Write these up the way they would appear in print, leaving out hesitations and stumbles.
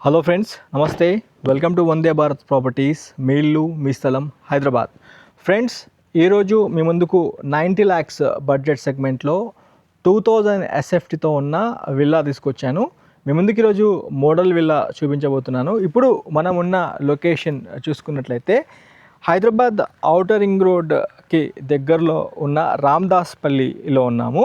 Hello friends, namaste. Welcome to Vande Bharat properties, మీ ఇల్లు మీ స్థలం, హైదరాబాద్. ఫ్రెండ్స్, ఈరోజు మీ ముందుకు 90 lakhs బడ్జెట్ సెగ్మెంట్లో 2000 ఎస్ఎఫ్టీతో ఉన్న విల్లా తీసుకొచ్చాను. మీ ముందుకు ఈరోజు మోడల్ విల్లా చూపించబోతున్నాను. ఇప్పుడు మనం ఉన్న లొకేషన్ చూసుకున్నట్లయితే హైదరాబాద్ ఔటర్ రింగ్ రోడ్కి దగ్గరలో ఉన్న రామదాస్పల్లిలో ఉన్నాము.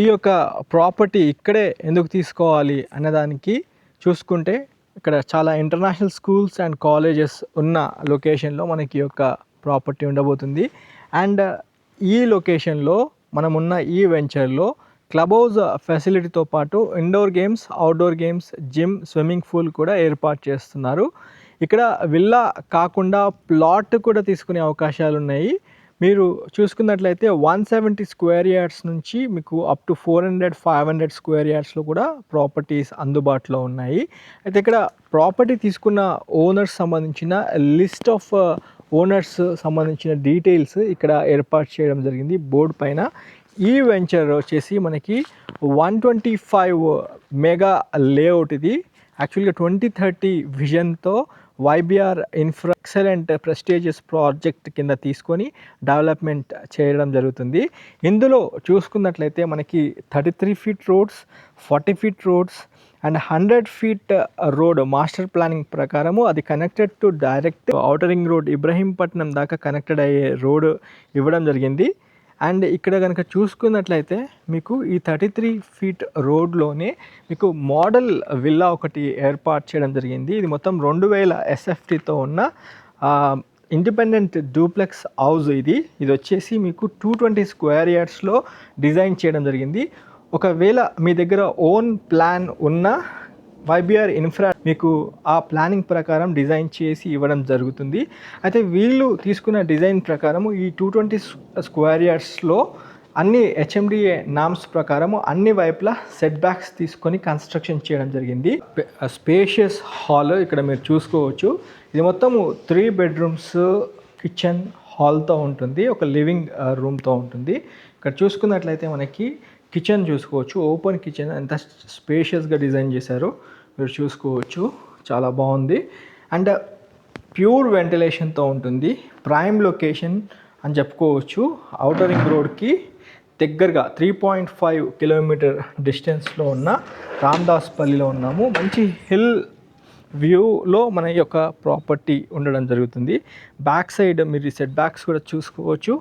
ఈ యొక్క ప్రాపర్టీ ఇక్కడే ఎందుకు తీసుకోవాలి అన్నదానికి చూసుకుంటే, ఇక్కడ చాలా ఇంటర్నేషనల్ స్కూల్స్ అండ్ కాలేజెస్ ఉన్న లొకేషన్లో మనకి ఈ యొక్క ప్రాపర్టీ ఉండబోతుంది. అండ్ ఈ లొకేషన్లో మనమున్న ఈ వెంచర్లో క్లబ్ హౌస్ ఫెసిలిటీతో పాటు indoor games, outdoor games, gym, swimming pool కూడా ఏర్పాటు చేస్తున్నారు. ఇక్కడ విల్లా కాకుండా ప్లాట్ కూడా తీసుకునే అవకాశాలు ఉన్నాయి. మీరు చూసుకున్నట్లయితే 170 స్క్వేర్ యార్డ్స్ నుంచి మీకు అప్ టు 400-500 స్క్వేర్ యార్డ్స్లో కూడా ప్రాపర్టీస్ అందుబాటులో ఉన్నాయి. అయితే ఇక్కడ ప్రాపర్టీ తీసుకున్న ఓనర్స్ సంబంధించిన లిస్ట్ ఆఫ్ ఓనర్స్ సంబంధించిన డీటెయిల్స్ ఇక్కడ ఏర్పాటు చేయడం జరిగింది బోర్డు పైన. ఈ వెంచర్ వచ్చేసి మనకి 125 మెగా లేఅవుట్. ఇది యాక్చువల్గా 2030 విజన్తో YBR infra excellent prestigious project కింద తీసుకొని డెవలప్మెంట్ చేయడం జరుగుతుంది. ఇందులో చూసుకున్నట్లయితే మనకి 33 feet roads, 40 feet roads and 100 feet road master planning ప్రకారము అది connected to direct outer ring road Ibrahimpatnam దాకా కనెక్టెడ్ అయ్యే రోడ్ ఇవ్వడం జరిగింది. అండ్ ఇక్కడ కనుక చూసుకున్నట్లయితే మీకు ఈ 33 feet రోడ్లోనే మీకు మోడల్ విల్లా ఒకటి ఏర్పాటు చేయడం జరిగింది. ఇది మొత్తం 2000 ఎస్ఎఫ్టీతో ఉన్న ఇండిపెండెంట్ డూప్లెక్స్ హౌస్. ఇది వచ్చేసి మీకు 220 స్క్వేర్ యార్డ్స్లో డిజైన్ చేయడం జరిగింది. ఒకవేళ మీ దగ్గర ఓన్ ప్లాన్ ఉన్న వైబిఆర్ ఇన్ఫ్రా మీకు ఆ ప్లానింగ్ ప్రకారం డిజైన్ చేసి ఇవ్వడం జరుగుతుంది. అయితే వీళ్ళు తీసుకున్న డిజైన్ ప్రకారం ఈ 220 స్క్వేర్ యార్డ్స్లో అన్ని హెచ్ఎండిఏ నామ్స్ ప్రకారము అన్ని వైపులా సెట్ బ్యాక్స్ తీసుకొని కన్స్ట్రక్షన్ చేయడం జరిగింది. స్పేషియస్ హాల్ ఇక్కడ మీరు చూసుకోవచ్చు. ఇది మొత్తము 3 bedrooms, కిచెన్, హాల్తో ఉంటుంది. ఒక లివింగ్ రూమ్తో ఉంటుంది. ఇక్కడ చూసుకున్నట్లయితే మనకి కిచెన్ చూసుకోవచ్చు. ఓపెన్ కిచెన్ ఎంత స్పేషియస్గా డిజైన్ చేశారో మీరు చూసుకోవచ్చు. చాలా బాగుంది. అండ్ ప్యూర్ వెంటిలేషన్తో ఉంటుంది. ప్రైమ్ లొకేషన్ అని చెప్పుకోవచ్చు. ఔటర్ రింగ్ రోడ్కి దగ్గరగా 3.5 kilometer డిస్టెన్స్లో ఉన్న రామదాస్పల్లిలో ఉన్నాము. మంచి హిల్ వ్యూలో మన యొక్క ప్రాపర్టీ ఉండడం జరుగుతుంది. బ్యాక్ సైడ్ మీరు సెట్ బ్యాక్స్ కూడా చూసుకోవచ్చు.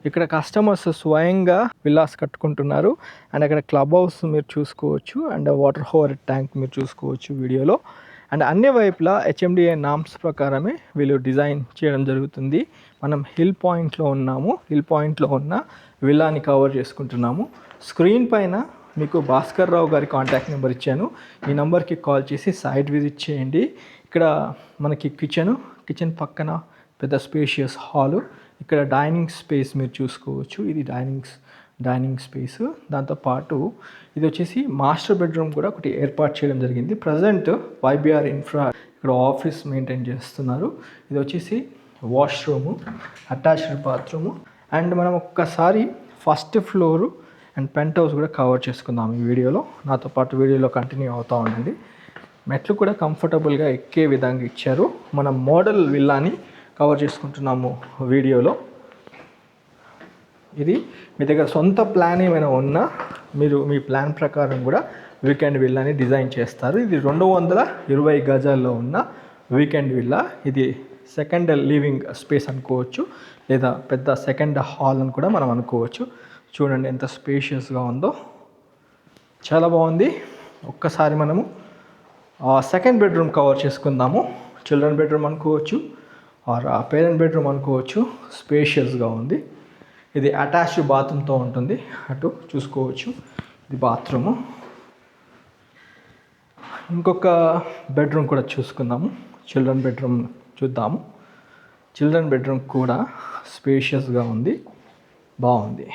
ఇక్కడ కస్టమర్స్ స్వయంగా విల్లాస్ కట్టుకుంటున్నారు. అండ్ అక్కడ క్లబ్ హౌస్ మీరు చూసుకోవచ్చు. అండ్ వాటర్ హోవర్ ట్యాంక్ మీరు చూసుకోవచ్చు వీడియోలో. అండ్ అన్ని వైపులా హెచ్ఎండిఏ నామ్స్ ప్రకారమే వీళ్ళు డిజైన్ చేయడం జరుగుతుంది. మనం హిల్ పాయింట్లో ఉన్నాము. హిల్ పాయింట్లో ఉన్న విల్లాని కవర్ చేసుకుంటున్నాము. స్క్రీన్ పైన మీకు భాస్కర్ రావు గారి కాంటాక్ట్ నెంబర్ ఇచ్చాను. ఈ నెంబర్కి కాల్ చేసి సైట్ విజిట్ చేయండి. ఇక్కడ మనకి కిచెన్ పక్కన పెద్ద స్పేషియస్ హాలు. ఇక్కడ డైనింగ్ స్పేస్ మీరు చూసుకోవచ్చు. ఇది డైనింగ్ స్పేస్. దాంతోపాటు ఇది వచ్చేసి మాస్టర్ బెడ్రూమ్ కూడా ఒకటి ఏర్పాటు చేయడం జరిగింది. ప్రజెంట్ వైబిఆర్ ఇన్ఫ్రా ఇక్కడ ఆఫీస్ మెయింటైన్ చేస్తున్నారు. ఇది వచ్చేసి వాష్రూము, అటాచ్డ్ బాత్రూము. అండ్ మనం ఒక్కసారి first floor and penthouse కూడా కవర్ చేసుకుందాం ఈ వీడియోలో. నాతో పాటు వీడియోలో కంటిన్యూ అవుతూ ఉండండి. మెట్లు కూడా కంఫర్టబుల్గా ఎక్కే విధంగా ఇచ్చారు. మనం మోడల్ విల్లాని కవర్ చేసుకుంటున్నాము వీడియోలో. ఇది మీ దగ్గర సొంత ప్లాన్ ఏమైనా ఉన్నా మీరు మీ ప్లాన్ ప్రకారం కూడా వీకెండ్ విల్లాని డిజైన్ చేస్తారు. ఇది 220 గజాల్లో ఉన్న వీకెండ్ విల్లా. ఇది సెకండ్ లివింగ్ స్పేస్ అనుకోవచ్చు, లేదా పెద్ద సెకండ్ హాల్ అని కూడా మనం అనుకోవచ్చు. చూడండి ఎంత స్పేషియస్గా ఉందో, చాలా బాగుంది. ఒక్కసారి మనము సెకండ్ బెడ్రూమ్ కవర్ చేసుకుందాము. చిల్డ్రన్ బెడ్రూమ్ అనుకోవచ్చు ఆర్ పేరెంట్ బెడ్రూమ్ అనుకోవచ్చు. స్పేషియస్గా ఉంది. ఇది అటాచ్డ్ బాత్రూమ్తో ఉంటుంది. అటు చూసుకోవచ్చు. ఇది బాత్రూము. ఇంకొక బెడ్రూమ్ కూడా చూసుకుందాము. చిల్డ్రన్ బెడ్రూమ్ చూద్దాము. చిల్డ్రన్ బెడ్రూమ్ కూడా స్పేషియస్గా ఉంది, బాగుంది.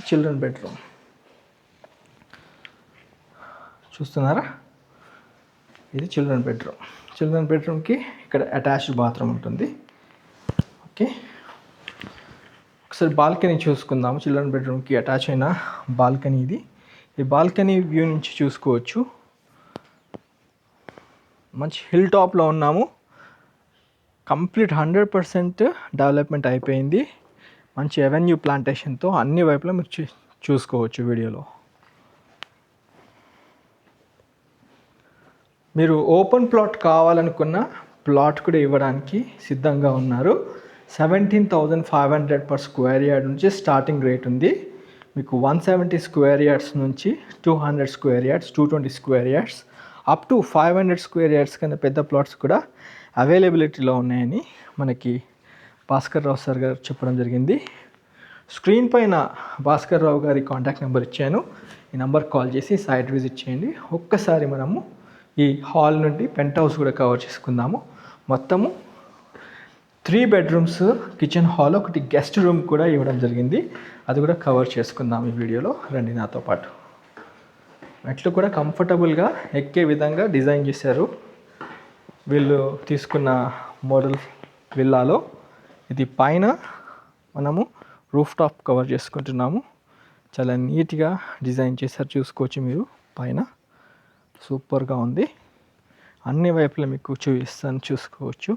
చిల్డ్రన్ బెడ్రూమ్ చూస్తున్నారా? ఇది చిల్డ్రన్ బెడ్రూమ్. చిల్డ్రన్ బెడ్రూమ్కి ఇక్కడ అటాచ్డ్ బాత్రూమ్ ఉంటుంది. ఓకే, ఒకసారి బాల్కనీ చూసుకుందాము. చిల్డ్రన్ బెడ్రూమ్కి అటాచ్ అయిన బాల్కనీ ఇది. ఈ బాల్కనీ వ్యూ నుంచి చూసుకోవచ్చు. మంచి హిల్ టాప్లో ఉన్నాము. కంప్లీట్ 100% డెవలప్మెంట్ అయిపోయింది. మంచి అవెన్యూ ప్లాంటేషన్తో అన్ని వైపులా మీరు చూసుకోవచ్చు వీడియోలో. మీరు ఓపెన్ ప్లాట్ కావాలనుకున్న ప్లాట్ కూడా ఇవ్వడానికి సిద్ధంగా ఉన్నారు. 17,500 per స్క్వేర్ యార్డ్ నుంచి స్టార్టింగ్ రేట్ ఉంది. మీకు 170 స్క్వేర్ యార్డ్స్ నుంచి 200 square yards, 220 square yards, up to 500 square yards కన్నా పెద్ద ప్లాట్స్ కూడా అవైలబిలిటీలో ఉన్నాయని మనకి భాస్కర్ రావు సార్ గారు చెప్పడం జరిగింది. స్క్రీన్ పైన భాస్కర్ రావు గారి కాంటాక్ట్ నెంబర్ ఇచ్చాను. ఈ నెంబర్కి కాల్ చేసి సైట్ విజిట్ చేయండి. ఒక్కసారి మనము ఈ హాల్ నుండి పెంట్ హౌస్ కూడా కవర్ చేసుకుందాము. మొత్తము 3 బెడ్రూమ్స్, కిచెన్ హాల్, ఒకటి గెస్ట్ రూమ్ కూడా ఇవ్వడం జరిగింది. అది కూడా కవర్ చేసుకుందాం ఈ వీడియోలో. రండి నాతో పాటు. మెట్లు కూడా కంఫర్టబుల్గా ఎక్కే విధంగా డిజైన్ చేశారు వీళ్ళు తీసుకున్న మోడల్ విల్లాలో. ఇది పైన మనము రూఫ్ టాప్ కవర్ చేసుకుంటున్నాము. చాలా నీట్గా డిజైన్ చేశారు, చూసుకోవచ్చు మీరు. పైన సూపర్గా ఉంది. అన్ని వైపులా మీకు చూపిస్తాను, చూసుకోవచ్చు.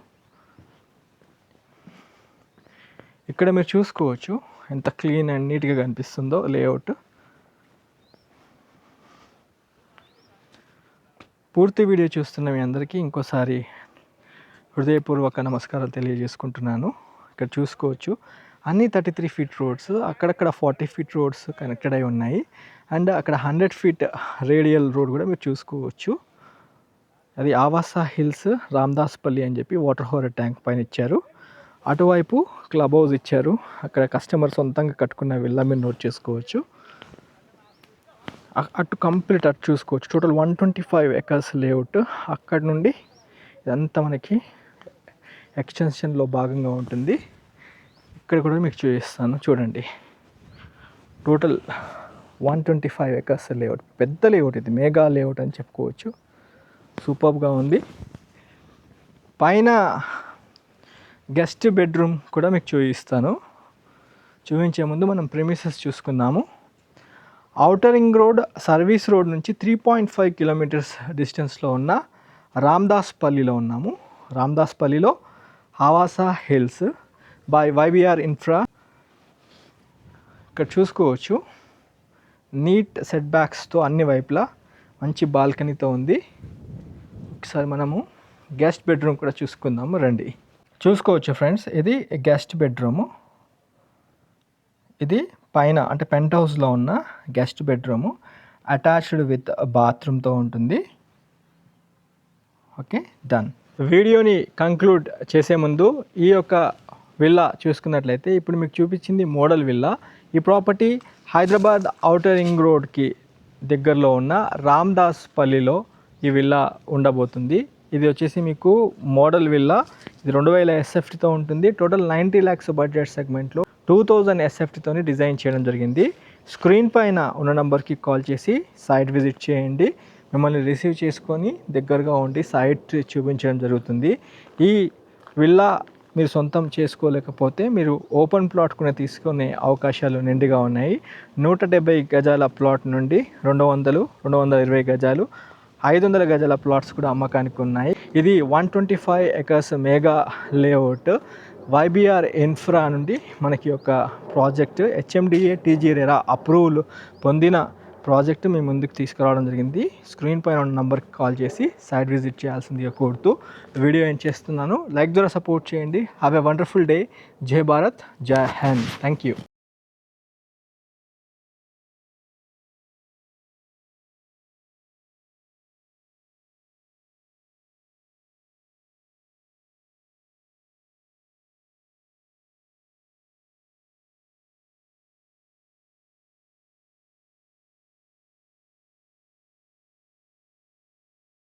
ఇక్కడ మీరు చూసుకోవచ్చు ఎంత క్లీన్ అండ్ నీట్గా కనిపిస్తుందో లేఅవుట్. పూర్తి వీడియో చూస్తున్న మీ అందరికీ ఇంకోసారి హృదయపూర్వక నమస్కారాలు తెలియజేసుకుంటున్నాను. ఇక్కడ చూసుకోవచ్చు అన్ని 33 ఫీట్ రోడ్స్, అక్కడక్కడ 40 ఫీట్ రోడ్స్ కనెక్టెడ్ అయి ఉన్నాయి. అండ్ అక్కడ 100 ఫీట్ రేడియల్ రోడ్ కూడా మీరు చూసుకోవచ్చు. అది ఆవాస హిల్స్ రామదాస్పల్లి అని చెప్పి వాటర్ హోర్ ట్యాంక్ పైన ఇచ్చారు. అటువైపు క్లబ్ హౌస్ ఇచ్చారు. అక్కడ కస్టమర్ సొంతంగా కట్టుకున్న విల్లా మీరు నోట్ చేసుకోవచ్చు. అటు కంప్లీట్ అటు చూసుకోవచ్చు. Total 125 acres layout. అక్కడ నుండి ఇదంతా మనకి ఎక్స్టెన్షన్లో భాగంగా ఉంటుంది. ఇక్కడ కూడా మీకు చూపిస్తాను, చూడండి. Total 125 acres layout. పెద్ద లేఅవుట్ ఇది, మెగా లేఅవుట్ అని చెప్పుకోవచ్చు. సూపర్గా ఉంది. పైన గెస్ట్ బెడ్రూమ్ కూడా మీకు చూపిస్తాను. చూపించే ముందు మనం ప్రెమిసెస్ చూసుకుందాము. Outer ring road, service road నుంచి 3.5 కిలోమీటర్స్ డిస్టెన్స్లో ఉన్న రామదాస్పల్లిలో ఉన్నాము. రామదాస్పల్లిలో Aavasa hills by YBR infra. ఇక్కడ చూసుకోవచ్చు నీట్ సెట్ బ్యాక్స్తో అన్ని వైపులా మంచి బాల్కనీతో ఉంది. ఒకసారి మనము గెస్ట్ బెడ్రూమ్ కూడా చూసుకుందాము, రండి. చూసుకోవచ్చు ఫ్రెండ్స్, ఇది గెస్ట్ బెడ్రూము. ఇది పైన అంటే పెంట్ హౌస్లో ఉన్న గెస్ట్ బెడ్రూము, అటాచ్డ్ విత్ బాత్రూమ్తో ఉంటుంది. Okay, done. వీడియోని కంక్లూడ్ చేసే ముందు ఈ యొక్క విల్లా చూసుకున్నట్లయితే ఇప్పుడు మీకు చూపించింది మోడల్ విల్లా. ఈ ప్రాపర్టీ హైదరాబాద్ ఔటర్ రింగ్ రోడ్కి దగ్గరలో ఉన్న రామదాస్పల్లిలో ఈ విల్లా ఉండబోతుంది. ఇది వచ్చేసి మీకు మోడల్ విల్లా. ఇది 2000 SFTతో ఉంటుంది. టోటల్ 90 lakhs బడ్జెట్ సెగ్మెంట్లో 2000 SFTతోని డిజైన్ చేయడం జరిగింది. స్క్రీన్ పైన ఉన్న నెంబర్కి కాల్ చేసి సైట్ విజిట్ చేయండి. మిమ్మల్ని రిసీవ్ చేసుకొని దగ్గరగా ఉండి సైట్ చూపించడం జరుగుతుంది. ఈ విల్లా మీరు సొంతం చేసుకోలేకపోతే మీరు ఓపెన్ ప్లాట్ కూడా తీసుకునే అవకాశాలు నిండుగా ఉన్నాయి. 170 గజాల ప్లాట్ నుండి 200, 220 గజాలు, 500 గజాల ప్లాట్స్ కూడా అమ్మకానికి ఉన్నాయి. ఇది 125 acres mega layout. YBR infra నుండి మనకి ఒక ప్రాజెక్ట్ HMDA TGRERA అప్రూవల్ పొందిన ప్రాజెక్టు మీ ముందుకు తీసుకురావడం జరిగింది. స్క్రీన్ పైన ఉన్న నెంబర్కి కాల్ చేసి సైట్ విజిట్ చేయాల్సిందిగా కోరుతూ వీడియో ఏం చేస్తున్నాను. లైక్ ద్వారా సపోర్ట్ చేయండి. Have a wonderful day. జై భారత్, జై హింద్. Thank you.